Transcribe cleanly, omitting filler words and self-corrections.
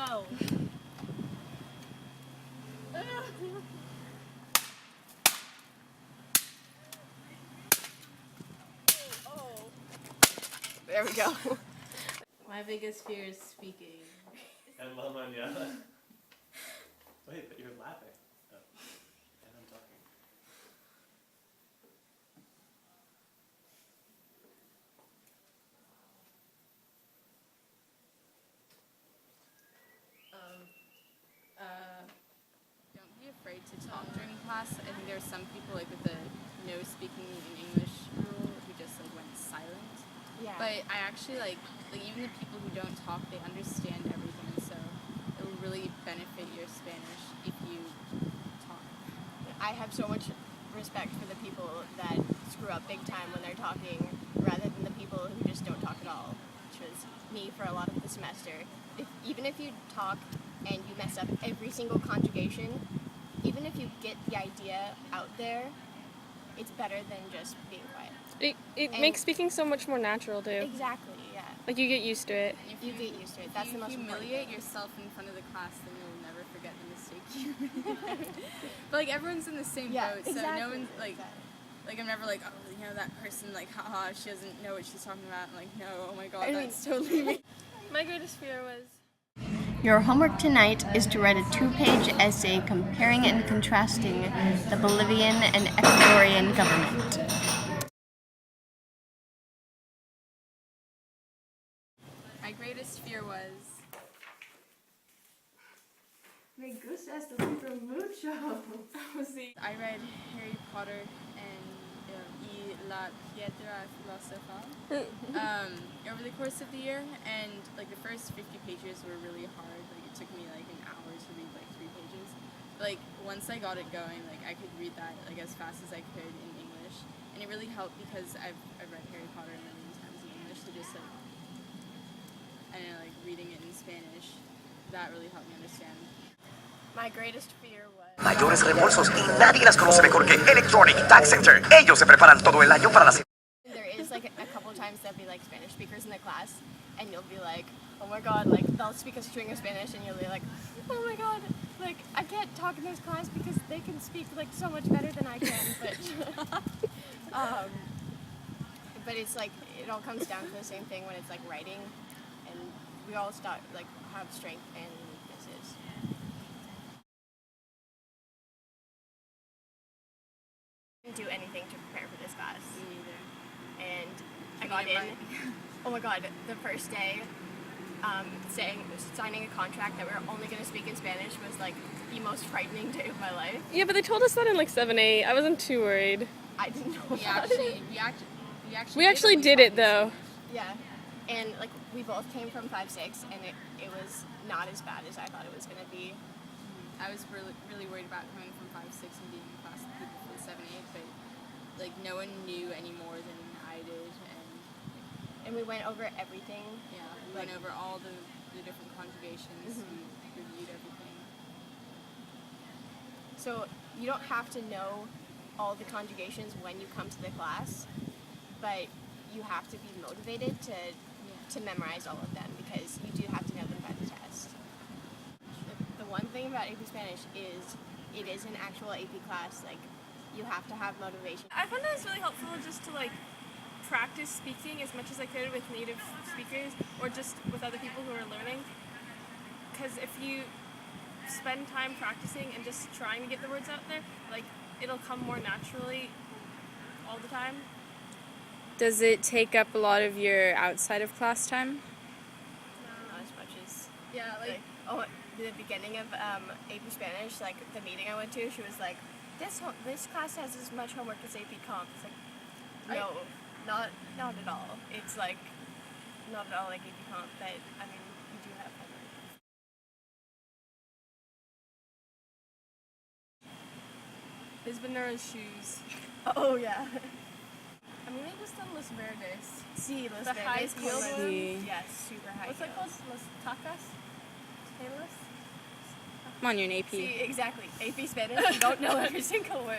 go. There we go. My biggest fear is speaking. And La Mañana. Wait, but you're laughing. Oh. And I'm talking. Don't be afraid to talk during class. I think there are some people like with the no speaking in English rule who just like went silent. Yeah. But I actually like even the people who don't talk, they understand everything. So it will really benefit your Spanish if you talk. I have so much respect for the people that screw up big time when they're talking rather than the people who just don't talk at all, which was me for a lot of the semester. Even if you talk and you mess up every single conjugation, even if you get the idea out there, it's better than just being quiet. It And- makes speaking so much more natural too. Exactly, yeah. Like you get used to it. You get used to it. If That's you the most important humiliate thing. yourself in front of the class, then you'll never forget the mistake you made. But like everyone's in the same Yeah, boat, so exactly. no one's like. Exactly. Like I'm never like, oh, you know that person, like, haha, she doesn't know what she's talking about. I'm like, no, oh my god, I mean- that's totally me. My greatest fear was Your homework tonight is to write a 2-page essay comparing and contrasting the Bolivian and Ecuadorian government. My greatest fear was. Me gusta este libro mucho. I read Harry Potter and Y la Piedra Filosofal over the course of the year, and like the first 50 pages were really hard. Like it took me like an hour to read like 3 pages. But, like once I got it going, like I could read that like as fast as I could in English, and it really helped because I've read Harry Potter a million times in English, so just like I don't know, like reading it in Spanish, that really helped me understand. My greatest fear was... Mayores reembolsos y nadie las conoce mejor que Electronic Tax Center. Ellos se preparan todo el año para las... There is like a couple times there'll be like Spanish speakers in the class, and you'll be like, oh my god, like they'll speak a string of Spanish, and you'll be like, oh my god, like I can't talk in this class because they can speak like so much better than I can. But it's like it all comes down to the same thing when it's like writing, and we all start like have strength and weaknesses. Didn't do anything to prepare for this class. Me neither. And I got in. Oh my god, the first day, signing a contract that we were only going to speak in Spanish was like the most frightening day of my life. yeah, but they told us that in like 7-8. I wasn't too worried. I didn't know We about actually, it. we actually only did talk it in though. Yeah, and like we both came from 5-6, and it was not as bad as I thought it was going to be. I was really worried about coming from 5-6 and being in class with people from 7-8, but like no one knew any more than I did, And we went over everything. yeah, we went over all the different conjugations, we reviewed everything. So you don't have to know all the conjugations when you come to the class, but you have to be motivated to memorize all of them because you do have to know them by the test. The one thing about AP Spanish is it is an actual AP class. Like you have to have motivation. I found that it was really helpful just to like practice speaking as much as I could with native speakers or just with other people who are learning. Because if you spend time practicing and just trying to get the words out there, like it'll come more naturally all the time. Does it take up a lot of your outside of class time? Not as much as Yeah, like the beginning of AP Spanish, like the meeting I went to, she was like, this class has as much homework as AP Comp. It's like, no, not at all. It's like not at all like AP Comp, but I mean, you do have homework. Lisbonero's shoes. Oh yeah. I mean, they just done Los Verdes. See, Los The high Verdes heeled heels. ones? Yes, super high. What's that heels. called? Los Tacas? Taylor's? Come on, you're an AP. See, exactly. AP Spanish, you don't know every single word.